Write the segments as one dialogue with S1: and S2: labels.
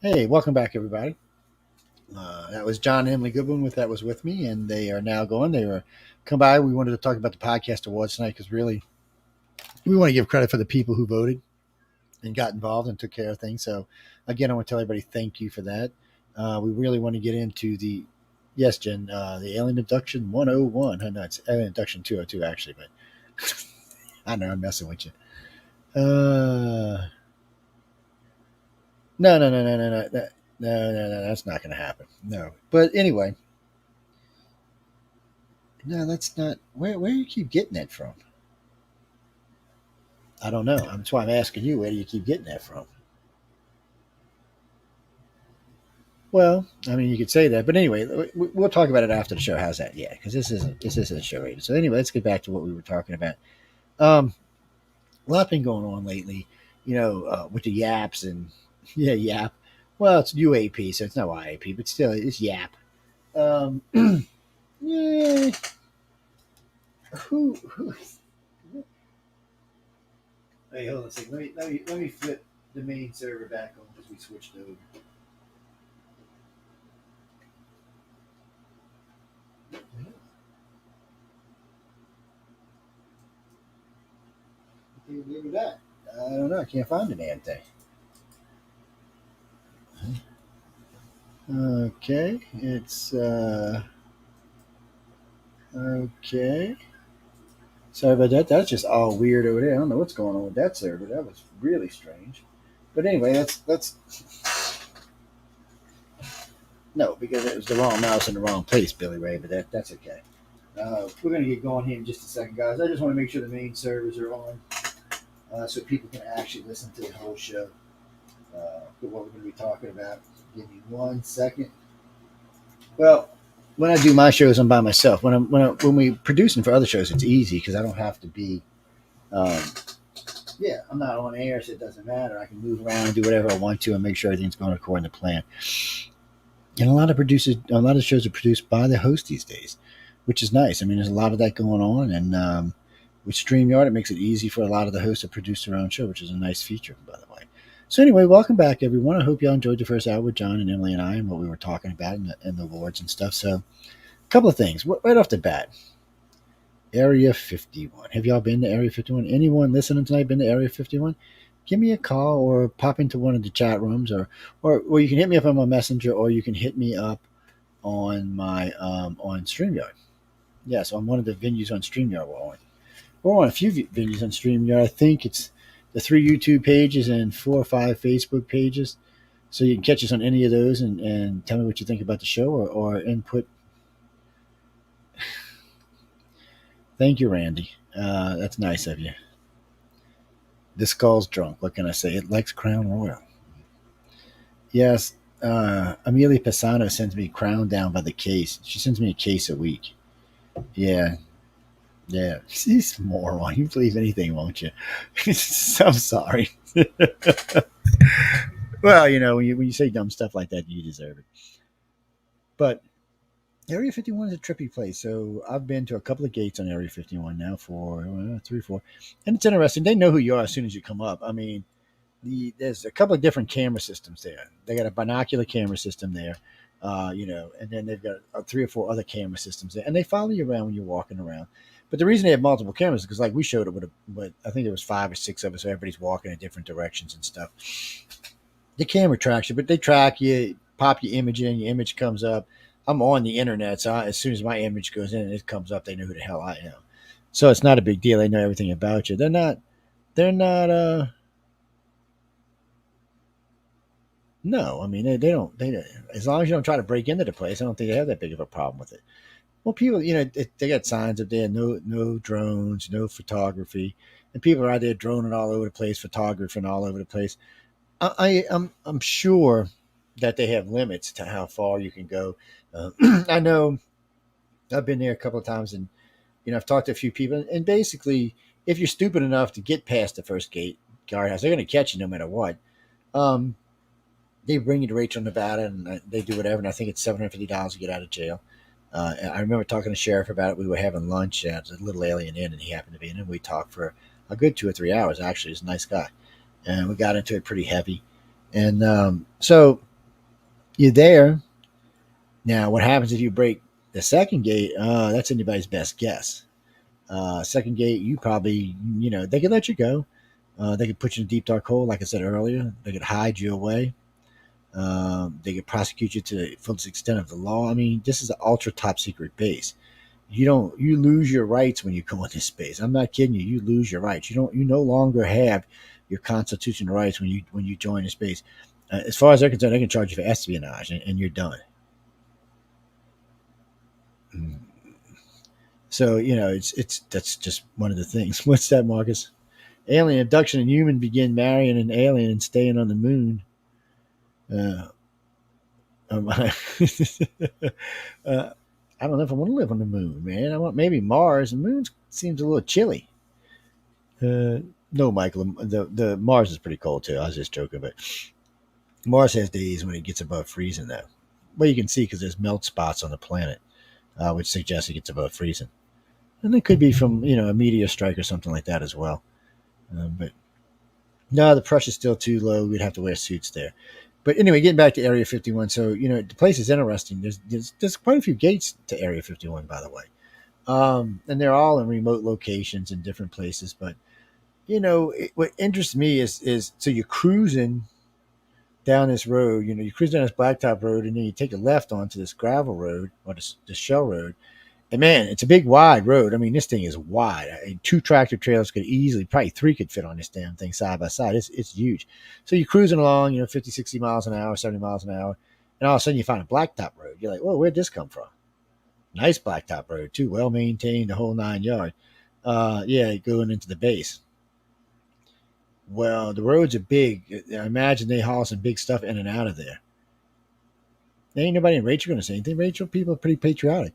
S1: Hey, welcome back, everybody. That was John and Emily Goodwin with That Was With Me, and they are now going. They were come by. We wanted to talk about the podcast awards tonight because really, we want to give credit for the people who voted and got involved and took care of things. So, again, I want to tell everybody thank you for that. We really want to get into yes, Jen, the Alien Abduction 101. No, it's Alien Abduction 202, actually, but I know I'm messing with you. No, no, no, no, no, no, no, no, that's not going to happen. No. But anyway, no, that's not. Where do you keep getting that from? I don't know. That's why I'm asking you. Where do you keep getting that from? Well, I mean, you could say that, but anyway, we'll talk about it after the show. How's that? Yeah, because this isn't a show rated. So anyway, let's get back to what we were talking about. Um, a lot been going on lately, with the yaps and yeah, yap. Well, it's UAP, so it's not YAP, but still, it's yap. Um, yeah, who? Hey, hold on a second. Let me flip the main server back on because we switched over. Look at that. I don't know. I can't find the damn thing. Okay, it's okay. Sorry about that. That's just all weird over there. I don't know what's going on with that server. That was really strange. But anyway, let's no, because it was the wrong mouse in the wrong place, Billy Ray. But that's okay. We're gonna get going here in just a second, guys. I just want to make sure the main servers are on, so people can actually listen to the whole show. What we're going to be talking about. Give me 1 second. Well, when I do my shows, I'm by myself. When we producing for other shows, it's easy because I don't have to be. Um, yeah, I'm not on air, so it doesn't matter. I can move around, do whatever I want to, and make sure everything's going according to plan. And a lot of shows are produced by the host these days, which is nice. I mean, there's a lot of that going on, and with StreamYard, it makes it easy for a lot of the hosts to produce their own show, which is a nice feature, by the way. So anyway, welcome back, everyone. I hope y'all enjoyed the first hour with John and Emily and I and what we were talking about and the awards and stuff. So, a couple of things right off the bat. Area 51. Have y'all been to Area 51? Anyone listening tonight been to Area 51? Give me a call or pop into one of the chat rooms, or you can hit me up on my messenger, or you can hit me up on my on StreamYard. Yeah, so I'm one of the venues on StreamYard we're on. We're on a few venues on StreamYard. I think it's the 3 YouTube pages and 4 or 5 Facebook pages. So you can catch us on any of those and tell me what you think about the show or input. Thank you, Randy. That's nice of you. The skull's drunk. What can I say? It likes Crown Royal. Yes, Amelia Pisano sends me Crown down by the case. She sends me a case a week. Yeah, yeah. She's a moron. You believe anything, won't you? I'm sorry. Well, when you say dumb stuff like that, you deserve it. But Area 51 is a trippy place. So I've been to a couple of gates on Area 51 now for 3, 4, and it's interesting. They know who you are as soon as you come up. I mean, there's a couple of different camera systems there. They got a binocular camera system there, and then they've got 3 or 4 other camera systems there, and they follow you around when you're walking around. But the reason they have multiple cameras is because, like, we showed it but I think there was 5 or 6 of us, so everybody's walking in different directions and stuff. The camera tracks you, but they track you, pop your image in, your image comes up. I'm on the internet, so as soon as my image goes in and it comes up, they know who the hell I am. So it's not a big deal. They know everything about you. They're not. No, I mean they as long as you don't try to break into the place, I don't think they have that big of a problem with it. Well, people, they got signs up there, no drones, no photography, and people are out there droning all over the place, photographing all over the place. I'm sure that they have limits to how far you can go. I know I've been there a couple of times, and I've talked to a few people, and basically, if you're stupid enough to get past the first gate guardhouse, they're going to catch you no matter what. Um, they bring you to Rachel, Nevada, and they do whatever. And I think it's $750 to get out of jail. I remember talking to the sheriff about it. We were having lunch at a little alien inn, and he happened to be in it. We talked for a good 2 or 3 hours. Actually, he's a nice guy, and we got into it pretty heavy. And so You're there. Now, what happens if you break the second gate? That's anybody's best guess. Second gate, you probably, they could let you go. They could put you in a deep dark hole, like I said earlier. They could hide you away. They could prosecute you to the fullest extent of the law. I mean, this is an ultra top secret base. You lose your rights when you go into space. I'm not kidding you. You lose your rights. You no longer have your constitutional rights when you join the space. As far as they're concerned, they can charge you for espionage, and you're done. Mm. So it's that's just one of the things. What's that, Marcus? Alien abduction and human begin marrying an alien and staying on the moon. Uh, um, uh, I don't know if I want to live on the moon, man. I want maybe Mars. The moon seems a little chilly. Uh, no, Michael. The Mars is pretty cold too. I was just joking, but Mars has days when it gets above freezing, though. Well, you can see because there's melt spots on the planet, which suggests it gets above freezing, and it could be from a meteor strike or something like that as well. But no, the pressure's still too low. We'd have to wear suits there. But anyway, getting back to Area 51. So the place is interesting. There's quite a few gates to Area 51, by the way, and they're all in remote locations in different places. But what interests me is so you're cruising down this road. You cruise down this blacktop road, and then you take a left onto this gravel road or this shell road. And man, it's a big, wide road. I mean, this thing is wide. Two tractor trailers could easily, probably three could fit on this damn thing side by side. It's huge. So you're cruising along, 50, 60 miles an hour, 70 miles an hour. And all of a sudden you find a blacktop road. You're like, whoa, where'd this come from? Nice blacktop road, too. Well maintained, the whole 9 yards. Yeah, going into the base. Well, the roads are big. I imagine they haul some big stuff in and out of there. There ain't nobody in Rachel going to say anything. Rachel people are pretty patriotic.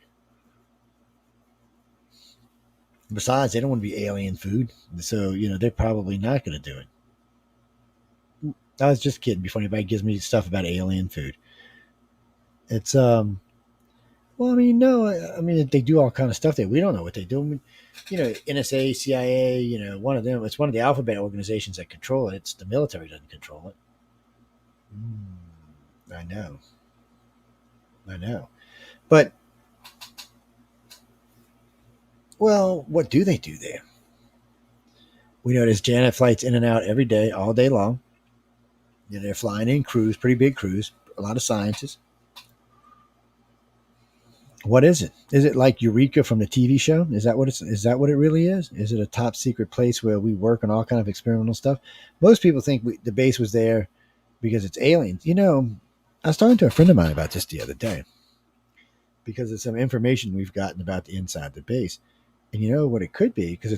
S1: Besides, they don't want to be alien food, so they're probably not going to do it. I was just kidding. Before anybody gives me stuff about alien food, it's Well, I mean, no, I mean they do all kind of stuff there. We don't know what they do. I mean, NSA, CIA, one of them. It's one of the alphabet organizations that control it. It's the military doesn't control it. I know, I know, but well, what do they do there? We know there's Janet flights in and out every day, all day long. They're flying in crews, pretty big crews, a lot of scientists. What is it? Is it like Eureka from the TV show? Is that what it really is? Is it a top secret place where we work on all kind of experimental stuff? Most people think the base was there because it's aliens. I was talking to a friend of mine about this the other day because of some information we've gotten about the inside of the base, and you know what it could be because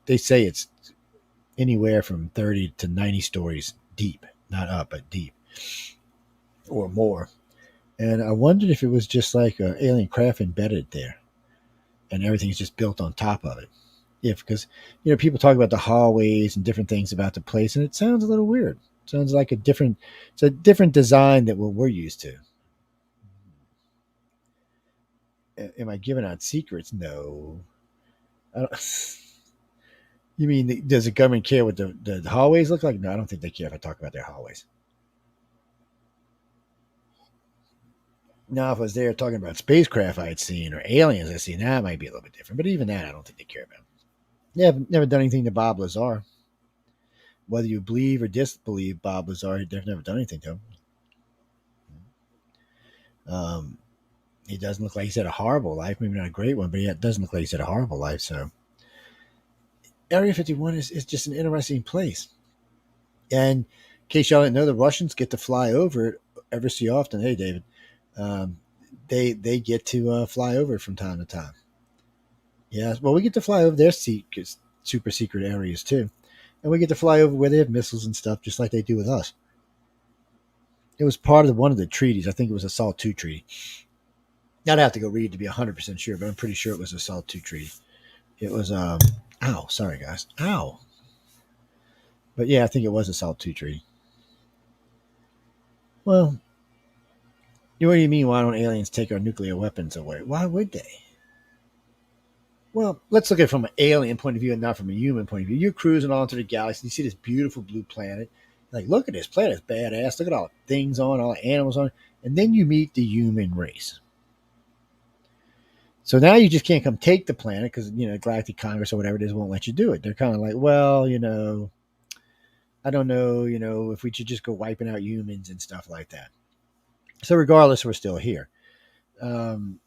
S1: they say it's anywhere from 30 to 90 stories deep, not up but deep or more. And I wondered if it was just like an alien craft embedded there, and everything's just built on top of it. If because people talk about the hallways and different things about the place, and it sounds a little weird. It sounds like it's a different design than what we're used to. Am I giving out secrets? No. I don't, you mean does the government care what the hallways look like? No, I don't think they care if I talk about their hallways. Now, if I was there talking about spacecraft I'd seen or aliens I'd seen, that might be a little bit different. But even that, I don't think they care about. Yeah, I've never done anything to Bob Lazar. Whether you believe or disbelieve Bob Lazar, they've never done anything to him. Um, he doesn't look like he's had a horrible life. Maybe not a great one, but yeah, it doesn't look like he's had a horrible life. So, Area 51 is just an interesting place. And in case y'all didn't know, the Russians get to fly over it ever so often. Hey, David. Um, they get to fly over it from time to time. Yeah, well, we get to fly over their super secret areas too, and we get to fly over where they have missiles and stuff, just like they do with us. It was part of one of the treaties. I think it was a SALT II treaty. I'd have to go read to be 100% sure, but I'm pretty sure it was a SALT II treaty. It was ow, sorry guys, ow. But yeah, I think it was a SALT II treaty. Well, what do you mean? Why don't aliens take our nuclear weapons away? Why would they? Well, let's look at it from an alien point of view and not from a human point of view. You're cruising onto the galaxy. You see this beautiful blue planet. You're like, look at this planet. It's badass. Look at all the things on, all the animals on it. and then you meet the human race. So now you just can't come take the planet because, Galactic Congress or whatever it is won't let you do it. They're kind of like, well, I don't know, if we should just go wiping out humans and stuff like that. So regardless, we're still here. Um,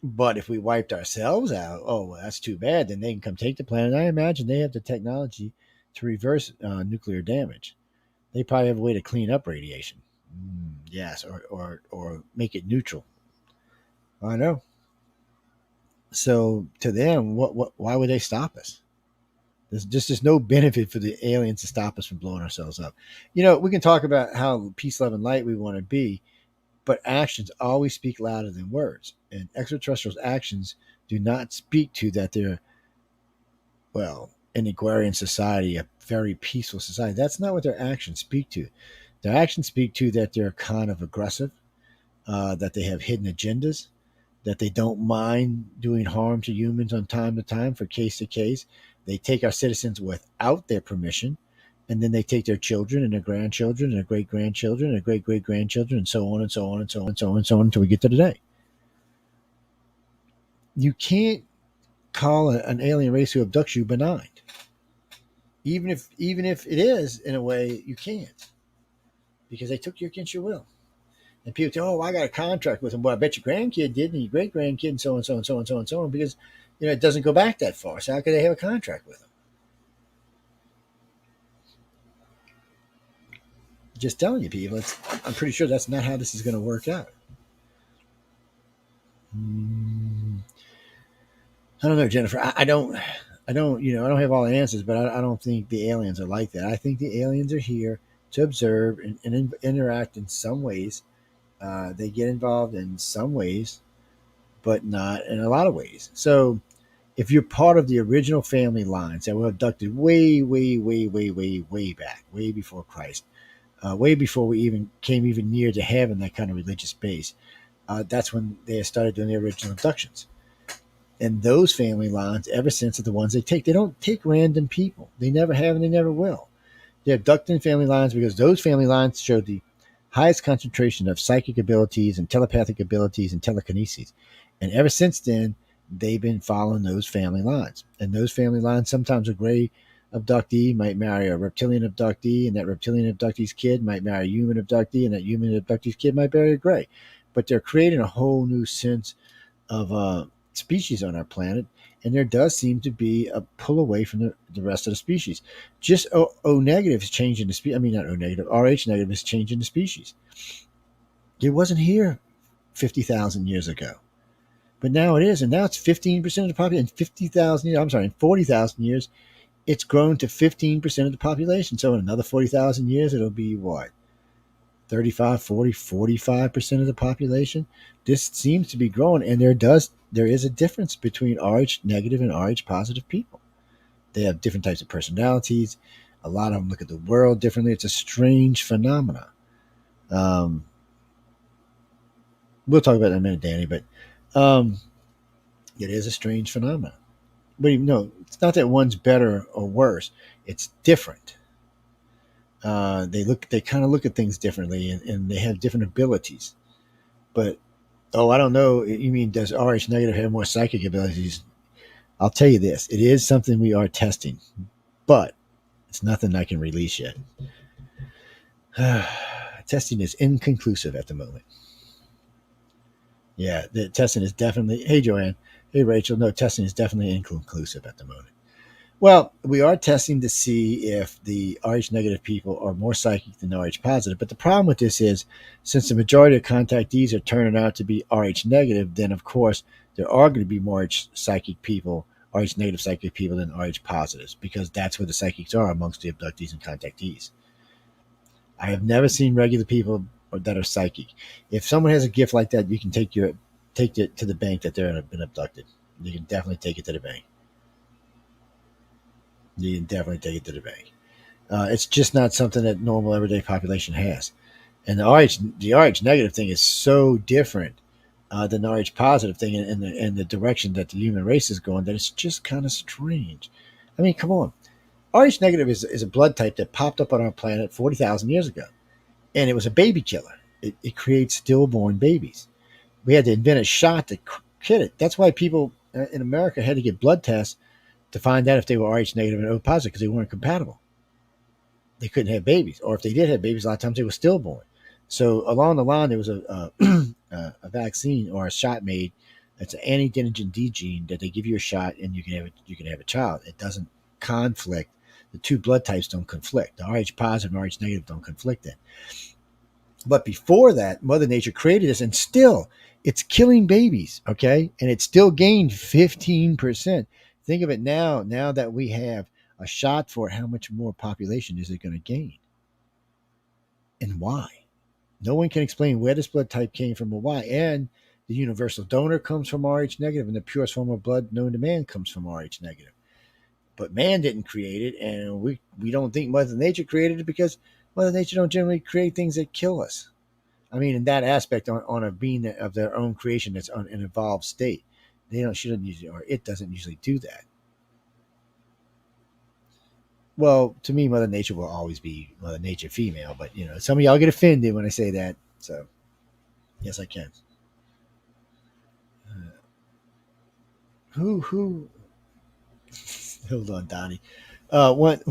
S1: but if we wiped ourselves out, oh, well, that's too bad. Then they can come take the planet. I imagine they have the technology to reverse nuclear damage. They probably have a way to clean up radiation. Yes, or make it neutral. I know. So to them, why would they stop us? There's no benefit for the aliens to stop us from blowing ourselves up. We can talk about how peace, love, and light we want to be, but actions always speak louder than words. And extraterrestrials' actions do not speak to that they're, well, an agrarian society, a very peaceful society. That's not what their actions speak to. Their actions speak to that they're kind of aggressive, that they have hidden agendas, that they don't mind doing harm to humans on time to time for case to case. They take our citizens without their permission, and then they take their children and their grandchildren and their great grandchildren and their great great grandchildren and so on and so on and so on and so on and so on until we get to today. You can't call an alien race who abducts you benign. Even if it is, in a way, you can't, because they took you against your will. And people say, "Oh, I got a contract with them." Well, I bet your grandkid did, and your great grandkid, and so on, so on, so on, so on, so on, because it doesn't go back that far. So how could they have a contract with them? Just telling you, people. I'm pretty sure that's not how this is going to work out. I don't know, Jennifer. I don't, I don't have all the answers, but I don't think the aliens are like that. I think the aliens are here to observe and interact in some ways. They get involved in some ways, but not in a lot of ways. So if you're part of the original family lines that were abducted way, way, way, way, way, way back, way before Christ, way before we even came even near to having that kind of religious base, that's when they started doing the original abductions. And those family lines, ever since, are the ones they take. They don't take random people. They never have and they never will. They're abducting family lines because those family lines show the highest concentration of psychic abilities and telepathic abilities and telekinesis. And ever since then, they've been following those family lines. And those family lines, sometimes a gray abductee might marry a reptilian abductee, and that reptilian abductee's kid might marry a human abductee, and that human abductee's kid might marry a gray. But they're creating a whole new sense of species on our planet, and there does seem to be a pull away from the rest of the species. Just O negative is changing the species. I mean, not O negative, RH negative is changing the species. It wasn't here 50,000 years ago, but now it is, and now it's 15% of the population. In 50,000 years, I'm sorry, in 40,000 years, it's grown to 15% of the population. So in another 40,000 years, it'll be what? 35, 40, 45% of the population. This seems to be growing, and there is a difference between RH negative and RH positive people. They have different types of personalities. A lot of them look at the world differently. It's a strange phenomenon. Um, we'll talk about that in a minute, Danny, but um, it is a strange phenomenon. But it's not that one's better or worse. It's different. They kind of look at things differently, and they have different abilities. But I don't know. You mean, does RH negative have more psychic abilities? I'll tell you this: it is something we are testing, but it's nothing I can release yet. Testing is inconclusive at the moment. Yeah, the testing is definitely. Hey, Joanne. Hey, Rachel. No, testing is definitely inconclusive at the moment. Well, we are testing to see if the RH negative people are more psychic than RH positive. But the problem with this is, since the majority of contactees are turning out to be RH negative, then of course there are going to be more psychic people, RH negative psychic people than RH positives, because that's where the psychics are amongst the abductees and contactees. I have never seen regular people that are psychic. If someone has a gift like that, you can take it to the bank that they've been abducted. You can definitely take it to the bank. You can definitely take it to the bank. It's just not something that normal everyday population has. And the RH negative thing is so different than the RH positive thing in the direction that the human race is going, that it's just kind of strange. I mean, come on. RH negative is a blood type that popped up on our planet 40,000 years ago, and it was a baby killer. it creates stillborn babies. We had to invent a shot to kid it. That's why people in America had to get blood tests to find out if they were Rh negative and O positive because they weren't compatible. They couldn't have babies, or if they did have babies, a lot of times they were stillborn. So along the line, there was a vaccine or a shot made. It's an anti-denigen D gene that they give you a shot and you can have a child. It doesn't conflict. The two blood types don't conflict. The Rh positive and Rh negative don't conflict. Then, but before that, Mother Nature created this, and still, it's killing babies. Okay, and it still gained 15%. Think of it now. Now that we have a shot for it, how much more population is it going to gain, and why? No one can explain where this blood type came from or why. And the universal donor comes from Rh negative, and the purest form of blood known to man comes from Rh negative. But man didn't create it, and we don't think Mother Nature created it because Mother Nature don't generally create things that kill us. I mean, in that aspect, on a being of their own creation that's on an evolved state, they don't. She doesn't usually, or it doesn't usually do that. Well, to me, Mother Nature will always be Mother Nature female, but some of y'all get offended when I say that. So yes, I can. Who? Hold on, Donnie. What?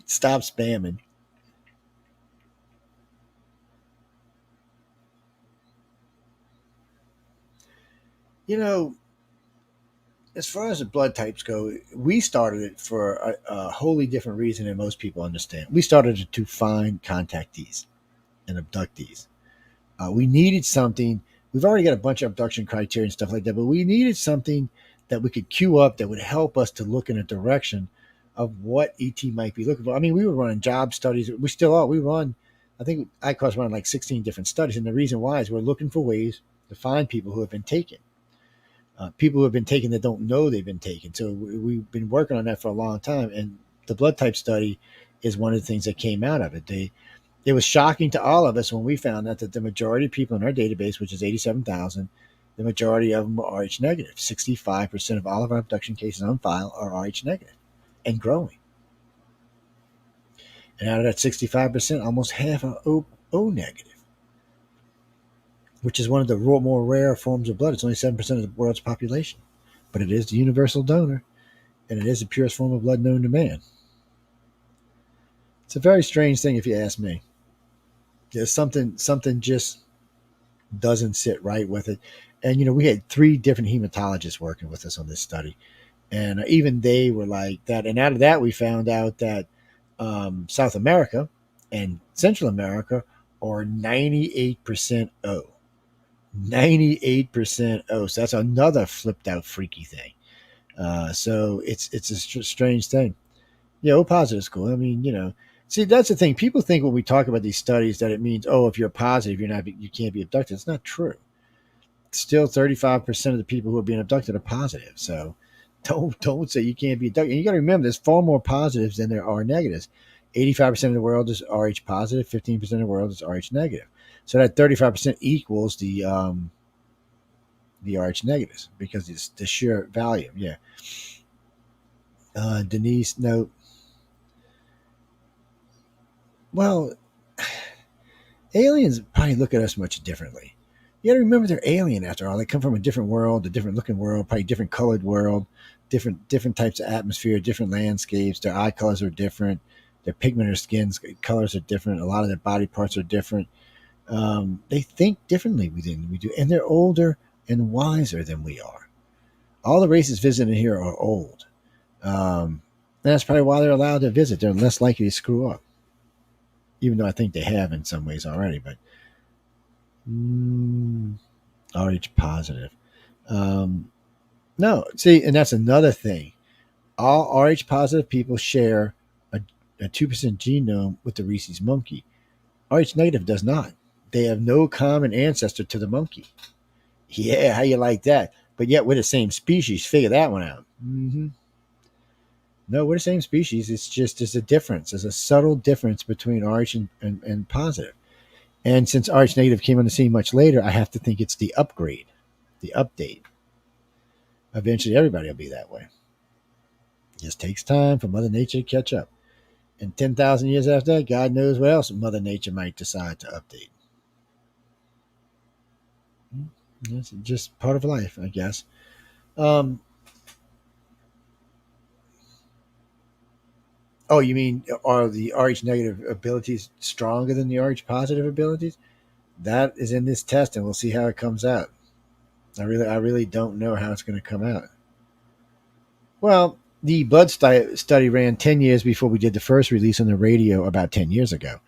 S1: Stop spamming. You know, as far as the blood types go, we started it for a wholly different reason than most people understand. We started it to find contactees and abductees. We needed something. We've already got a bunch of abduction criteria and stuff like that, but we needed something that we could queue up that would help us to look in a direction of what ET might be looking for. I mean, we were running job studies. We still are. We run, I think ICOS run like 16 different studies. And the reason why is we're looking for ways to find people who have been taken. People who have been taken that don't know they've been taken. So we've been working on that for a long time. And the blood type study is one of the things that came out of it. It was shocking to all of us when we found out that the majority of people in our database, which is 87,000, the majority of them are Rh negative. 65% of all of our abduction cases on file are Rh negative and growing. And out of that 65%, almost half are O negative, which is one of the more rare forms of blood. It's only 7% of the world's population, but it is the universal donor, and it is the purest form of blood known to man. It's a very strange thing if you ask me. There's something just doesn't sit right with it. And we had three different hematologists working with us on this study, and even they were like that. And out of that, we found out that South America and Central America are 98% O. 98% O. So that's another flipped out freaky thing. So it's a strange thing. Yeah, O positive is cool. I mean, see, that's the thing. People think when we talk about these studies that it means, oh, if you're positive, you can't be abducted. It's not true. Still, 35% of the people who are being abducted are positive. So don't say you can't be abducted. And you got to remember, there's far more positives than there are negatives. 85% of the world is Rh positive. 15% of the world is Rh negative. So that 35% equals the Rh negatives because it's the sheer volume. Yeah. Denise, no. Well, aliens probably look at us much differently. You got to remember they're alien after all. They come from a different world, a different looking world, probably different colored world, different types of atmosphere, different landscapes. Their eye colors are different. Their pigment or skin colors are different. A lot of their body parts are different. They think differently than we do, and they're older and wiser than we are. All the races visiting here are old. And that's probably why they're allowed to visit. They're less likely to screw up, even though I think they have in some ways already. But Rh positive. Um, no, see, and that's another thing. All Rh positive people share a 2% genome with the rhesus monkey. Rh negative does not. They have no common ancestor to the monkey. Yeah, how you like that? But yet we're the same species. Figure that one out. No, we're the same species. It's just there's a difference. There's a subtle difference between Rh and positive. And since Rh negative came on the scene much later, I have to think it's the upgrade, the update. Eventually, everybody will be that way. It just takes time for Mother Nature to catch up. And 10,000 years after that, God knows what else Mother Nature might decide to update. It's just part of life, I guess. Um, oh, you mean are the RH negative abilities stronger than the RH positive abilities? That is in this test, and we'll see how it comes out. I really don't know how it's going to come out. Well, the study ran 10 years before we did the first release on the radio about 10 years ago,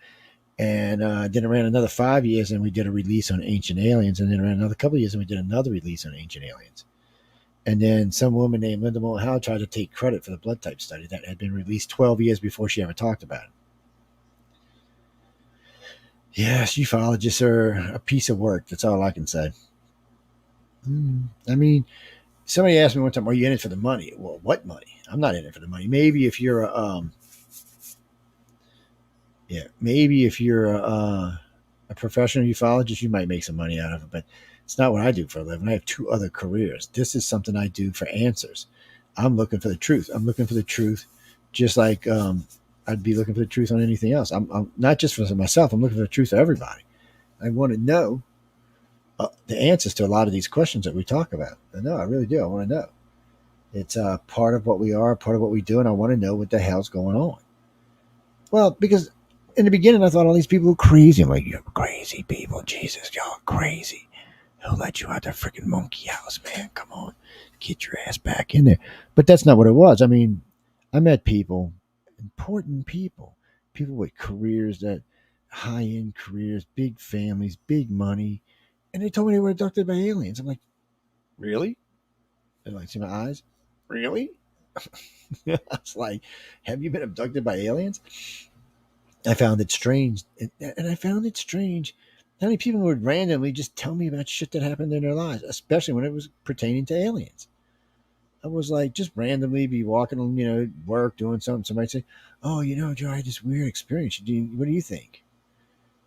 S1: and then it ran another 5 years, and we did a release on ancient aliens, and then it ran another couple of years, and we did another release on ancient aliens. And then some woman named Linda Moulton Howe tried to take credit for the blood type study that had been released 12 years before she ever talked about it. Yes, ufologists are a piece of work. That's all I can say. I mean, somebody asked me one time, "Are you in it for the money?" Well, what money? I'm not in it for the money. Maybe if you're maybe if you're a professional ufologist, you might make some money out of it. But it's not what I do for a living. I have two other careers. This is something I do for answers. I'm looking for the truth. I'm looking for the truth, just like I'd be looking for the truth on anything else. I'm not just for myself. I'm looking for the truth for everybody. I want to know the answers to a lot of these questions that we talk about. No, I really do. I want to know. It's part of what we are, part of what we do, and I want to know what the hell's going on. Well, because in the beginning, I thought all these people were crazy. I'm like, you're crazy people. Jesus, y'all crazy. Who let you out that freaking monkey house, man? Come on, get your ass back in there. But that's not what it was. I mean, I met people, important people with careers that high end careers, big families, big money, and they told me they were abducted by aliens. I'm like, really? They like see my eyes, really? I was like, have you been abducted by aliens? I found it strange, and I found it strange how many people would randomly just tell me about shit that happened in their lives, especially when it was pertaining to aliens. I was like, just randomly be walking on, work, doing something. Somebody say, "Oh, Joe, I had this weird experience. What do you think?"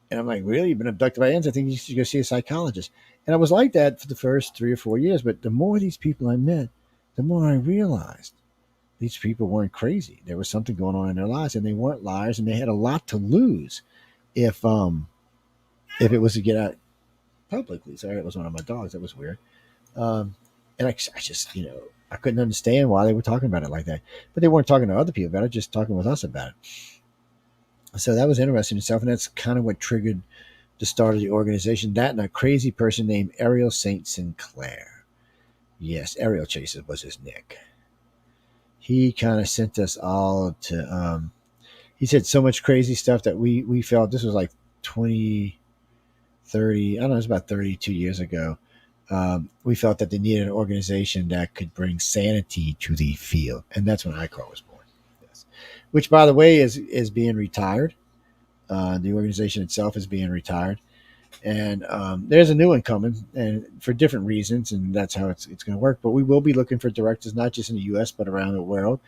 S1: And I'm like, "Really? You've been abducted by aliens? I think you should go see a psychologist." And I was like that for the first 3 or 4 years. But the more these people I met, the more I realized these people weren't crazy. There was something going on in their lives, and they weren't liars, and they had a lot to lose if it was to get out publicly. Sorry, it was one of my dogs. That was weird. Um, and I just I couldn't understand why they were talking about it like that. But they weren't talking to other people about it, just talking with us about it. So that was interesting itself, and that's kind of what triggered the start of the organization. That and a crazy person named Ariel Saint Sinclair. Yes, Ariel Chaser was his nick. He kind of sent us all to. He said so much crazy stuff that we felt this was like 20, 30. I don't know, it was about 32 years ago. We felt that they needed an organization that could bring sanity to the field, and that's when ICAR was born. Yes, which, by the way, is being retired. The organization itself is being retired, and there's a new one coming, and for different reasons, and that's how it's going to work. But we will be looking for directors, not just in the U.S. but around the world.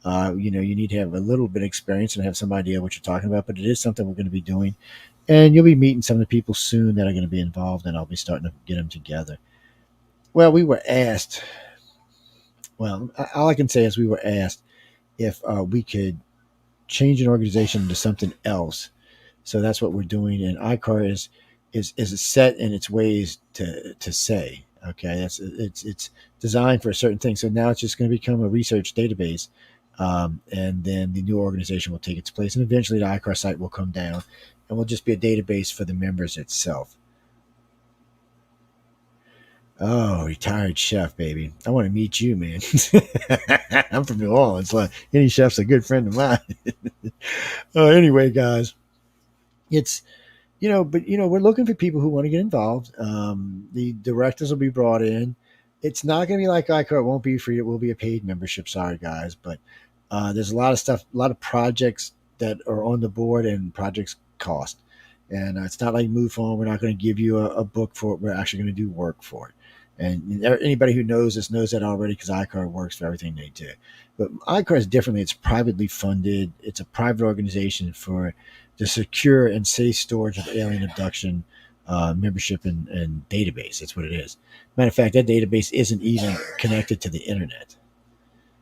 S1: You need to have a little bit of experience and have some idea what you're talking about, but it is something we're going to be doing. And you'll be meeting some of the people soon that are going to be involved, and I'll be starting to get them together. Well, we were asked. Well, all I can say is we were asked if we could change an organization into something else. So that's what we're doing. And ICAR is set in its ways to say. Okay, it's designed for a certain thing. So now it's just going to become a research database, and then the new organization will take its place, and eventually the ICAR site will come down, and will just be a database for the members itself. Oh, retired chef, baby. I want to meet you, man. I'm from New Orleans. Like, any chef's a good friend of mine. Anyway, guys, it's but we're looking for people who want to get involved. The directors will be brought in. It's not going to be like ICAR. It won't be free. It will be a paid membership. Sorry, guys, but there's a lot of stuff, a lot of projects that are on the board, and projects cost. And it's not like MoveOn. We're not going to give you a book for it. We're actually going to do work for it. And anybody who knows this knows that already, because ICAR works for everything they do. But ICAR is differently. It's privately funded. It's a private organization for the secure and safe storage of alien abduction membership and database. That's what it is. Matter of fact, that database isn't even connected to the internet.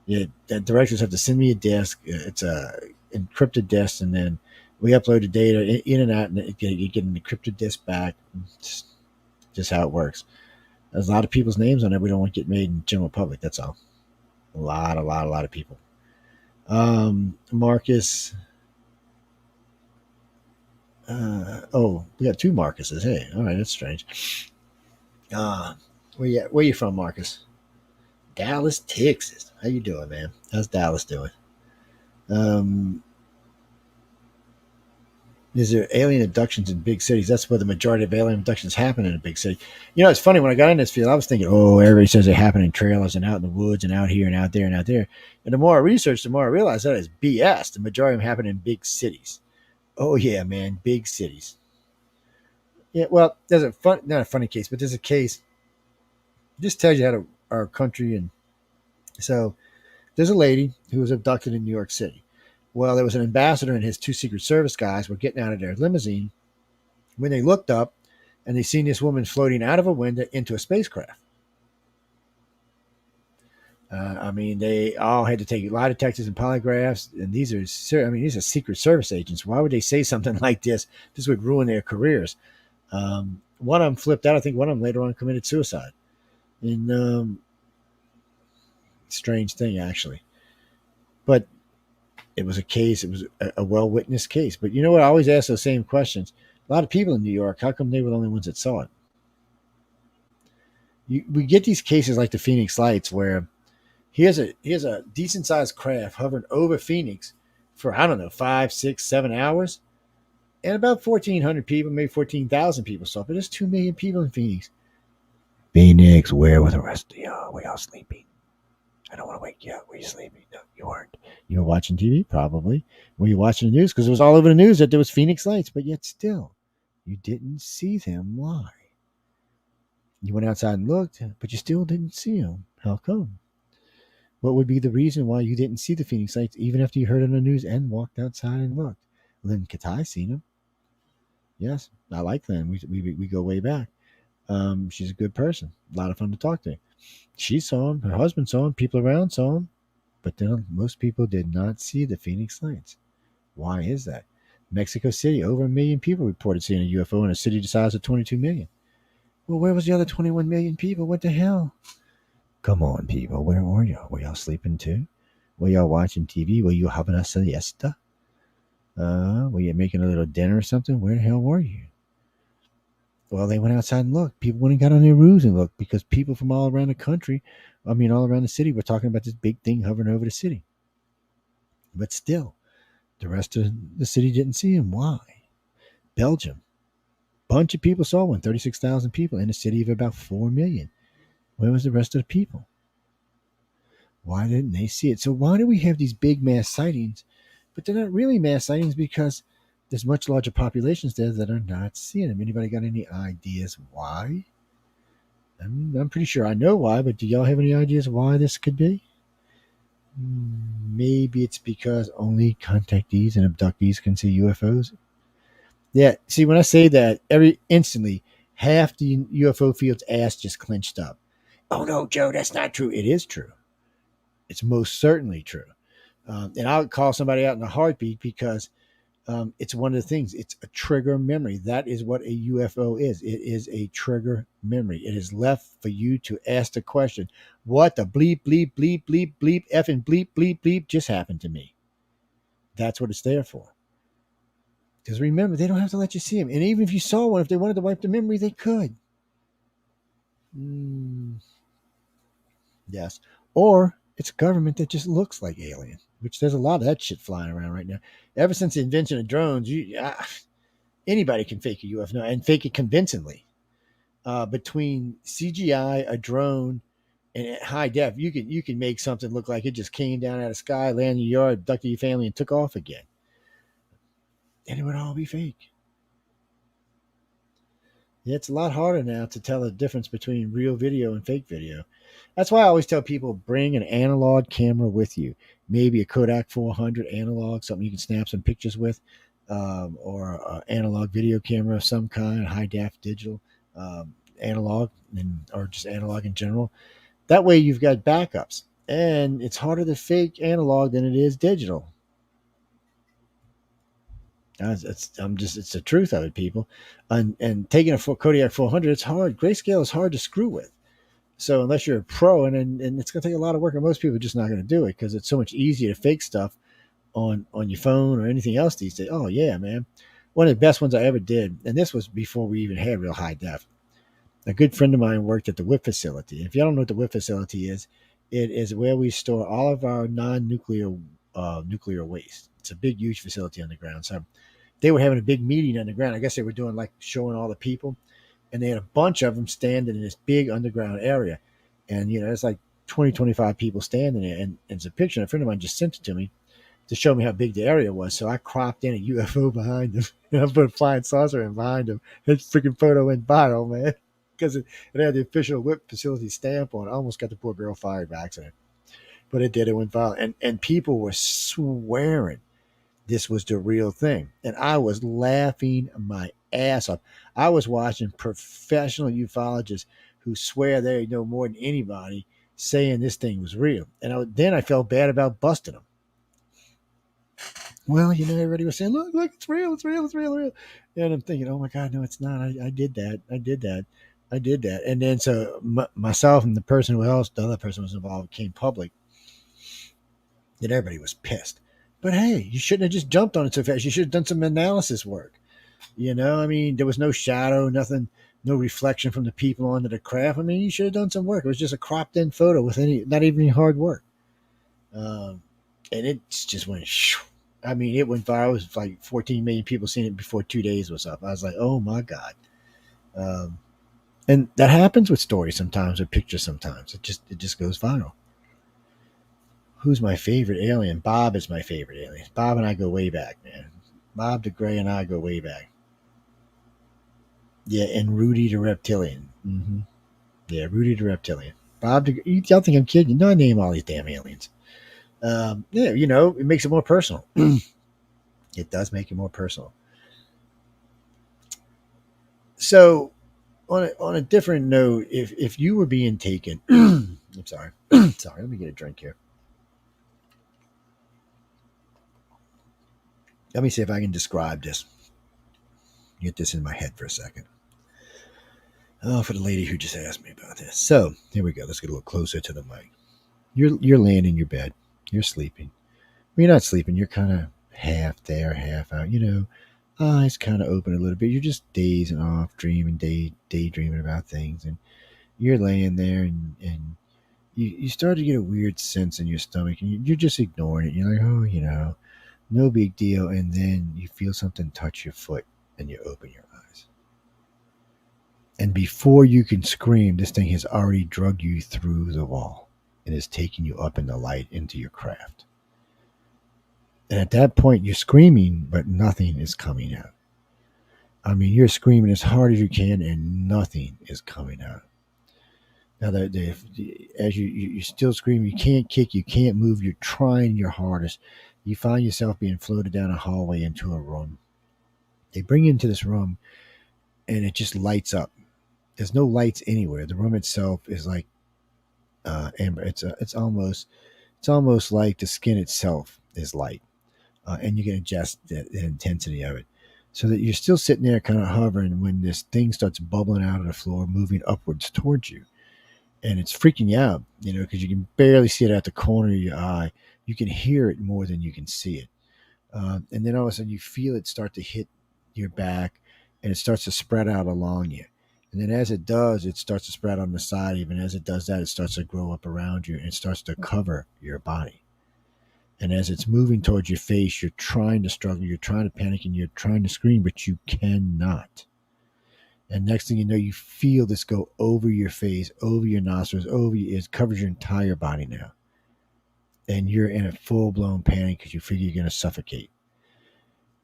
S1: The directors have to send me a disk. It's a encrypted disk, and then we upload the data in and out, and you get an encrypted disk back. Just how it works. There's a lot of people's names on there. We don't want to get made in general public. That's all. A lot of people. Marcus. Oh, we got two Marcuses. Hey, all right, that's strange. Where you from, Marcus? Dallas, Texas. How you doing, man? How's Dallas doing? Um, is there alien abductions in big cities? That's where the majority of alien abductions happen, in a big city. You know, it's funny, when I got in this field, I was thinking, oh, everybody says they happen in trailers and out in the woods and out here and out there and out there. And the more I researched, the more I realized that is BS. The majority of them happen in big cities. Oh yeah, man, big cities. Yeah, well, there's not a funny case, but there's a case. This tells you how to our country. And so there's a lady who was abducted in New York City. Well, there was an ambassador and his two Secret Service guys were getting out of their limousine when they looked up and they seen this woman floating out of a window into a spacecraft. I mean, they all had to take lie detectors and polygraphs, and these are Secret Service agents. Why would they say something like this? This would ruin their careers. One of them flipped out. I think one of them later on committed suicide. And strange thing, actually. But it was a case. It was a well witnessed case. But you know what? I always ask those same questions. A lot of people in New York. How come they were the only ones that saw it? We get these cases like the Phoenix Lights, where here's a decent sized craft hovering over Phoenix for, I don't know, 5, 6, 7 hours, and about 1,400 people, maybe 14,000 people saw it. But there's 2 million people in Phoenix. Phoenix, where were the rest of y'all? We all sleeping. I don't want to wake you up. Were you sleeping? No, you weren't. You were watching TV, probably. Were you watching the news? Because it was all over the news that there was Phoenix Lights, but yet still, you didn't see them. Why? You went outside and looked, but you still didn't see them. How come? What would be the reason why you didn't see the Phoenix Lights even after you heard it on the news and walked outside and looked? Lynn Katai seen them. Yes, I like Lynn. We go way back. She's a good person. A lot of fun to talk to. She saw him. Her husband saw him. People around saw him. But then most people did not see the Phoenix Lights. Why is that? Mexico City, over 1 million people reported seeing a UFO in a city the size of 22 million. Well, where was the other 21 million people? What the hell? Come on, people. Where were y'all? Were y'all sleeping too? Were y'all watching TV? Were you having a siesta? Were you making a little dinner or something? Where the hell were you? Well, they went outside and looked. People went and got on their roofs and looked, because people from all around the country, all around the city, were talking about this big thing hovering over the city. But still, the rest of the city didn't see him. Why? Belgium. Bunch of people saw one, 36,000 people in a city of about 4 million. Where was the rest of the people? Why didn't they see it? So why do we have these big mass sightings, but they're not really mass sightings, because there's much larger populations there that are not seeing them? Anybody got any ideas why? I'm pretty sure I know why, but do y'all have any ideas why this could be? Maybe it's because only contactees and abductees can see UFOs. Yeah, see, when I say that, instantly half the UFO field's ass just clenched up. Oh no, Joe, that's not true. It is true. It's most certainly true. And I'll call somebody out in a heartbeat, because it's one of the things. It's a trigger memory. That is what a UFO is. It is a trigger memory. It is left for you to ask the question, what the bleep, bleep, bleep, bleep, bleep, effing bleep, bleep, bleep just happened to me? That's what it's there for. Because remember, they don't have to let you see them. And even if you saw one, if they wanted to wipe the memory, they could. Yes. Or it's government that just looks like alien, which there's a lot of that shit flying around right now. Ever since the invention of drones, anybody can fake a UFO and fake it convincingly. Between CGI, a drone, and high def, you can make something look like it just came down out of the sky, landed in your yard, abducted your family, and took off again. And it would all be fake. Yeah, it's a lot harder now to tell the difference between real video and fake video. That's why I always tell people, bring an analog camera with you. Maybe a Kodak 400 analog, something you can snap some pictures with, or an analog video camera of some kind, high def digital, analog, or just analog in general. That way you've got backups. And it's harder to fake analog than it is digital. It's the truth of it, people. And taking a Kodiak 400, it's hard. Grayscale is hard to screw with. So unless you're a pro, and it's going to take a lot of work, and most people are just not going to do it because it's so much easier to fake stuff on your phone or anything else these days. Oh yeah, man. One of the best ones I ever did, and this was before we even had real high def. A good friend of mine worked at the WIP facility. If you don't know what the WIP facility is, it is where we store all of our non-nuclear nuclear waste. It's a big, huge facility underground. So they were having a big meeting underground. I guess they were doing like showing all the people, and they had a bunch of them standing in this big underground area. And it's like 20, 25 people standing there. And it's a picture. And a friend of mine just sent it to me to show me how big the area was. So I cropped in a UFO behind him. And I put a flying saucer in behind him. His freaking photo went viral, man. Because it had the official WIP facility stamp on it. I almost got the poor girl fired by accident. But it did. It went viral. And people were swearing this was the real thing. And I was laughing my ass off. I was watching professional ufologists who swear they know more than anybody saying this thing was real. And then I felt bad about busting them. Well, everybody was saying, look, it's real, it's real, it's real, real. And I'm thinking, oh my God, no, it's not. I did that. I did that. I did that. And then so myself and the person who else, the other person was involved, came public. Then everybody was pissed. But hey, you shouldn't have just jumped on it so fast. You should have done some analysis work. I mean, there was no shadow, nothing, no reflection from the people onto the craft. I mean, you should have done some work. It was just a cropped in photo with not even any hard work. And it just went shoo. I mean, it went viral. It was like 14 million people seen it before 2 days was up. I was like, oh my God. Um, and that happens with stories sometimes or pictures sometimes. It just goes viral. Who's my favorite alien? Bob is my favorite alien. Bob and I go way back, man. Bob the Gray and I go way back. Yeah, and Rudy the Reptilian. Yeah, Rudy the Reptilian. Bob the y'all think I'm kidding? No, I name all these damn aliens. Yeah, it makes it more personal. It does make it more personal. So, on a different note, if you were being taken, I'm sorry, sorry, let me get a drink here. Let me see if I can describe this. Get this in my head for a second. Oh, for the lady who just asked me about this. So here we go. Let's get a little closer to the mic. You're laying in your bed. You're sleeping. Well, you're not sleeping. You're kind of half there, half out. Eyes kind of open a little bit. You're just dazing off, dreaming, daydreaming about things, and you're laying there, and you start to get a weird sense in your stomach, and you're just ignoring it. You're like, oh, no big deal, and then you feel something touch your foot, and you open your eyes. And before you can scream, this thing has already drugged you through the wall and is taking you up in the light into your craft. And at that point, you're screaming, but nothing is coming out. I mean, you're screaming as hard as you can, and nothing is coming out. Now, as you're still screaming, you can't kick, you can't move, you're trying your hardest. You find yourself being floated down a hallway into a room. They bring you into this room, and it just lights up. There's no lights anywhere. The room itself is like amber. It's almost like the skin itself is light, and you can adjust the intensity of it, so that you're still sitting there, kind of hovering when this thing starts bubbling out of the floor, moving upwards towards you, and it's freaking you out, because you can barely see it out the corner of your eye. You can hear it more than you can see it, and then all of a sudden you feel it start to hit your back, and it starts to spread out along you. And then as it does, it starts to spread on the side. Even as it does that, it starts to grow up around you and it starts to cover your body. And as it's moving towards your face, you're trying to struggle, you're trying to panic, and you're trying to scream, but you cannot. And next thing you know, you feel this go over your face, over your nostrils, over your ears, covers your entire body now. And you're in a full-blown panic because you figure you're going to suffocate.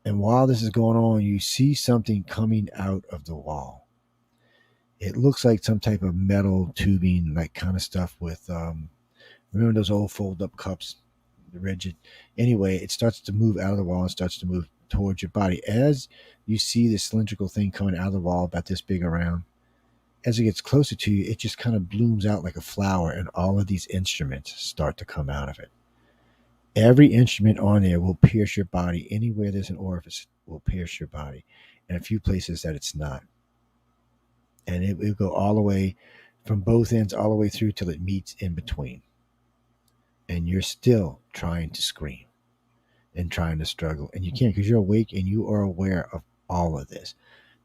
S1: And while this is going on, you see something coming out of the wall. It looks like some type of metal tubing, like kind of stuff with, remember those old fold-up cups, the rigid. Anyway, it starts to move out of the wall and starts to move towards your body. As you see this cylindrical thing coming out of the wall about this big around, as it gets closer to you, it just kind of blooms out like a flower, and all of these instruments start to come out of it. Every instrument on there will pierce your body. Anywhere there's an orifice will pierce your body, and a few places that it's not. And it will go all the way from both ends all the way through till it meets in between. And you're still trying to scream and trying to struggle. And you can't because you're awake and you are aware of all of this,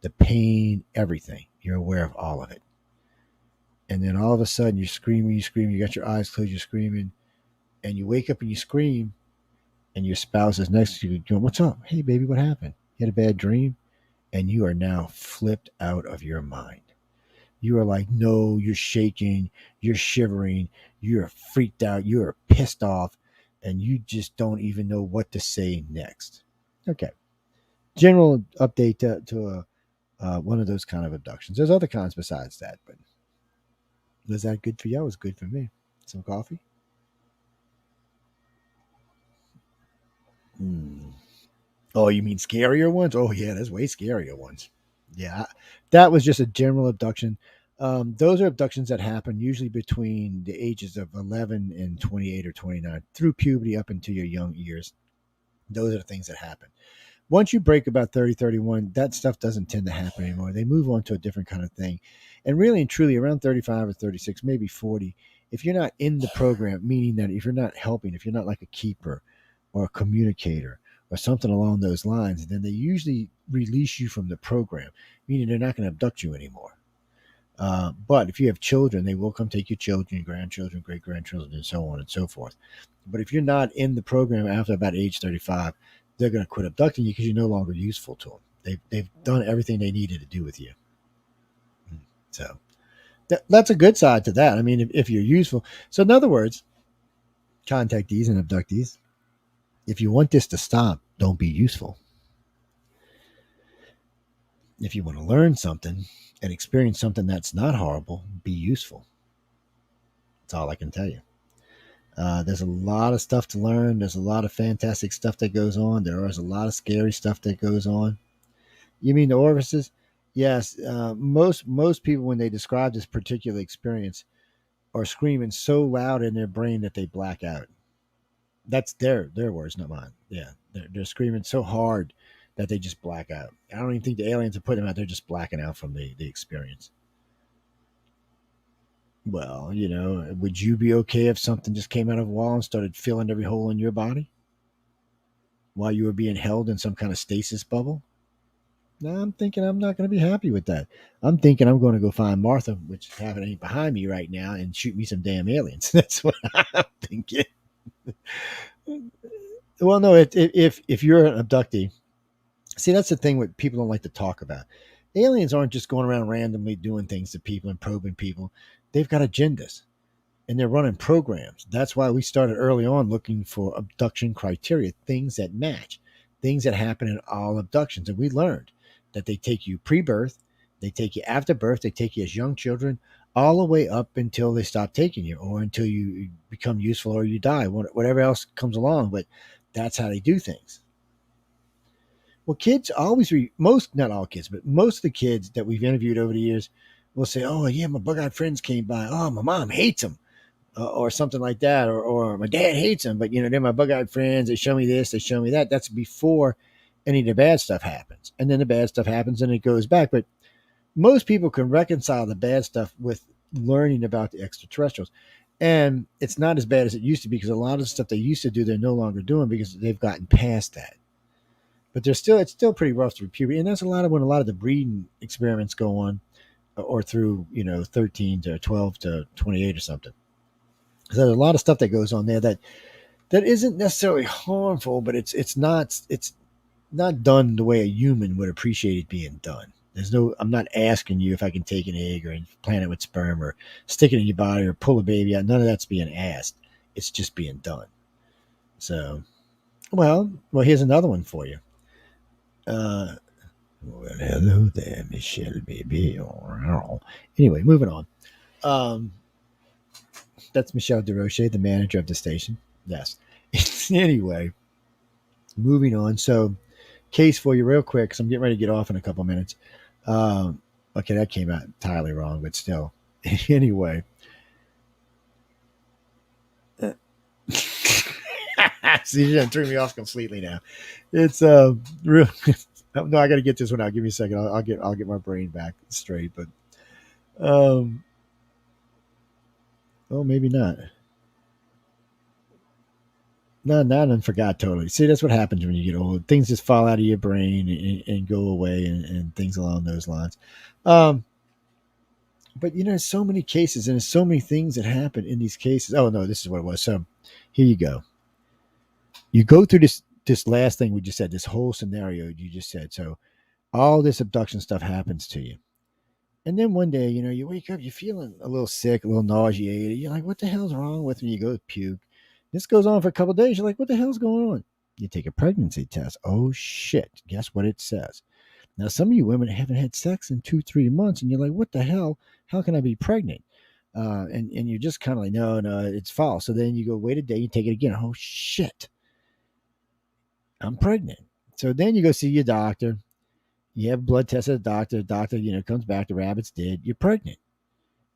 S1: the pain, everything. You're aware of all of it. And then all of a sudden you're screaming, you got your eyes closed, you're screaming, and you wake up and you scream, and your spouse is next to you going, "What's up? Hey, baby, what happened? You had a bad dream?" And you are now flipped out of your mind. You are like, no, you're shaking, you're shivering, you're freaked out, you're pissed off, and you just don't even know what to say next. Okay. General update to one of those kind of abductions. There's other kinds besides that, but was that good for you? It was good for me. Some coffee? Hmm. Oh, you mean scarier ones? Oh, yeah, there's way scarier ones. Yeah, that was just a general abduction. Those are abductions that happen usually between the ages of 11 and 28 or 29, through puberty up into your young years. Those are the things that happen. Once you break about 30, 31, that stuff doesn't tend to happen anymore. They move on to a different kind of thing. And really and truly, around 35 or 36, maybe 40, if you're not in the program, meaning that if you're not helping, if you're not like a keeper or a communicator or something along those lines, then they usually release you from the program, meaning they're not going to abduct you anymore. But if you have children, they will come take your children, grandchildren, great grandchildren, and so on and so forth. But if you're not in the program after about age 35, they're going to quit abducting you because you're no longer useful to them. They've done everything they needed to do with you. So that's a good side to that. I mean, if you're useful. So, in other words, contactees and abductees, if you want this to stop, don't be useful. If you want to learn something and experience something that's not horrible, be useful. That's all I can tell you. There's a lot of stuff to learn. There's a lot of fantastic stuff that goes on. There is a lot of scary stuff that goes on. You mean the orifices? Yes. Most people, when they describe this particular experience, are screaming so loud in their brain that they black out. That's their words, not mine. Yeah, they're screaming so hard that they just black out. I don't even think the aliens are putting them out. They're just blacking out from the experience. Well, would you be okay if something just came out of a wall and started filling every hole in your body while you were being held in some kind of stasis bubble? Now I'm thinking I'm not going to be happy with that. I'm thinking I'm going to go find Martha, which half it ain't behind me right now, and shoot me some damn aliens. That's what I'm thinking. Well, no, if you're an abductee, see that's the thing what people don't like to talk about. Aliens aren't just going around randomly doing things to people and probing people. They've got agendas and they're running programs. That's why we started early on looking for abduction criteria, things that match, things that happen in all abductions. And we learned that they take you pre-birth, they take you after birth, they take you as young children, all the way up until they stop taking you or until you become useful or you die, whatever else comes along. But that's how they do things. Well, kids always most, not all kids, but most of the kids that we've interviewed over the years will say, "Oh yeah, my bug-eyed friends came by. Oh, my mom hates them." Or something like that, or my dad hates them, but they're my bug-eyed friends. They show me this, they show me that. That's before any of the bad stuff happens, and then the bad stuff happens and it goes back. But most people can reconcile the bad stuff with learning about the extraterrestrials, and it's not as bad as it used to be because a lot of the stuff they used to do they're no longer doing because they've gotten past that. But it's still pretty rough through puberty, and that's a lot of when a lot of the breeding experiments go on, or through 13 to 12 to 28 or something. So there's a lot of stuff that goes on there that isn't necessarily harmful, but it's not done the way a human would appreciate it being done. I'm not asking you if I can take an egg or plant it with sperm or stick it in your body or pull a baby out. None of that's being asked. It's just being done. So, well, here's another one for you. Well, hello there, Michelle, baby. Anyway, moving on. Um, that's Michelle DeRoche, the manager of the station. Yes. Anyway, moving on. So, case for you, real quick, because I'm getting ready to get off in a couple minutes. Okay, that came out entirely wrong, but still. Anyway. See, you threw me off completely now. It's real. No, I got to get this one out. Give me a second. I'll get my brain back straight. But um, Oh, maybe not. No, not and forgot totally. See, that's what happens when you get old. Things just fall out of your brain and go away, and things along those lines. Um, but there's so many cases and there's so many things that happen in these cases. Oh no, this is what it was. So here you go. You go through this last thing we just said, this whole scenario you just said. So all this abduction stuff happens to you. And then one day, you wake up, you're feeling a little sick, a little nauseated. You're like, what the hell's wrong with me? You go puke. This goes on for a couple of days. You're like, what the hell's going on? You take a pregnancy test. Oh, shit. Guess what it says? Now, some of you women haven't had sex in 2, 3 months, and you're like, what the hell? How can I be pregnant? And you're just kind of like, no, it's false. So then you go, wait a day, you take it again. Oh, shit. I'm pregnant. So then you go see your doctor. You have blood tests at the doctor. The doctor, comes back, the rabbit's dead. You're pregnant.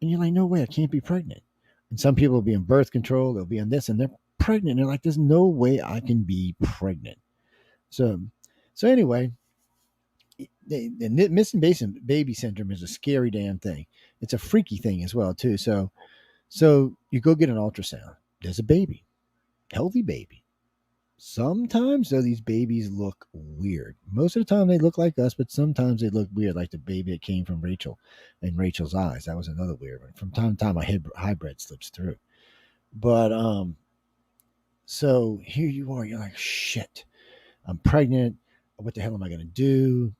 S1: And you're like, no way, I can't be pregnant. And some people will be on birth control, they'll be on this, and they're pregnant. They're like, there's no way I can be pregnant. So, so anyway, the missing baby syndrome is a scary damn thing. It's a freaky thing as well too. So you go get an ultrasound. There's a baby, healthy baby. Sometimes though these babies look weird. Most of the time they look like us, but sometimes they look weird, like the baby that came from Rachel and Rachel's eyes. That was another weird one. From time to time, a hybrid slips through. But so here you are. You're like, shit, I'm pregnant. What the hell am I going to do?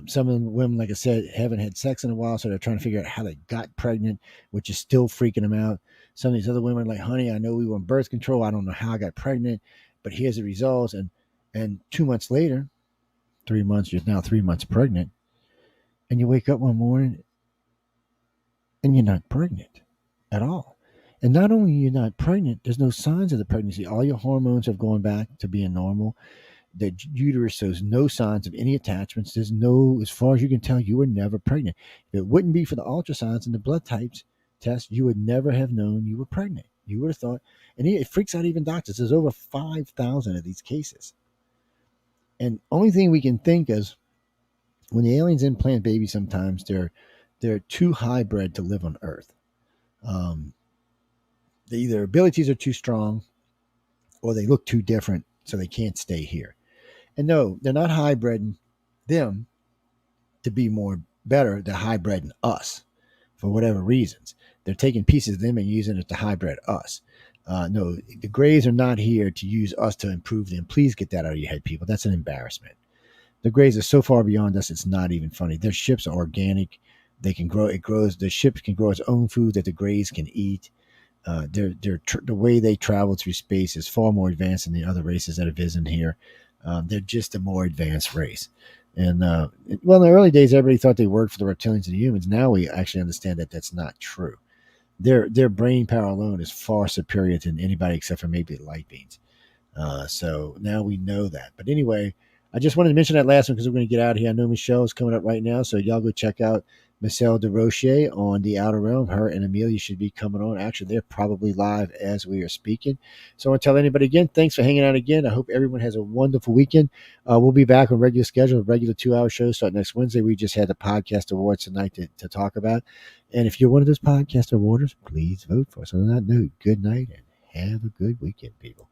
S1: Some of the women, like I said, haven't had sex in a while, so they're trying to figure out how they got pregnant, which is still freaking them out. Some of these other women are like, honey, I know we were on birth control. I don't know how I got pregnant, but here's the results. And 2 months later, 3 months, you're now 3 months pregnant, and you wake up one morning and you're not pregnant at all. And not only are you not pregnant, there's no signs of the pregnancy. All your hormones have gone back to being normal. The uterus shows no signs of any attachments. There's no, as far as you can tell, you were never pregnant. If it wouldn't be for the ultrasounds and the blood types test, you would never have known you were pregnant. You would have thought, and it freaks out even doctors. There's over 5,000 of these cases. And only thing we can think is when the aliens implant babies, sometimes they're too hybrid to live on Earth. Um, their abilities are too strong, or they look too different, so they can't stay here. And no, they're not hybriding them to be more better. They're hybriding us for whatever reasons. They're taking pieces of them and using it to hybrid us. No, the Greys are not here to use us to improve them. Please get that out of your head, people. That's an embarrassment. The Greys are so far beyond us, it's not even funny. Their ships are organic. They can grow. It grows. The ship can grow its own food that the Greys can eat. The way they travel through space is far more advanced than the other races that are visiting here. They're just a more advanced race. And well, in the early days, everybody thought they worked for the reptilians and the humans. Now we actually understand that that's not true. Their brain power alone is far superior to anybody except for maybe the light beings. So now we know that. But anyway, I just wanted to mention that last one because we're going to get out of here. I know Michelle's coming up right now, so y'all go check out Michelle DeRoche on the Outer Realm. Her and Amelia should be coming on. Actually, they're probably live as we are speaking. So I want to tell anybody again, thanks for hanging out again. I hope everyone has a wonderful weekend. We'll be back on regular schedule, regular 2-hour shows start next Wednesday. We just had the podcast awards tonight to talk about. And if you're one of those podcast awarders, please vote for us. On that note, good night and have a good weekend, people.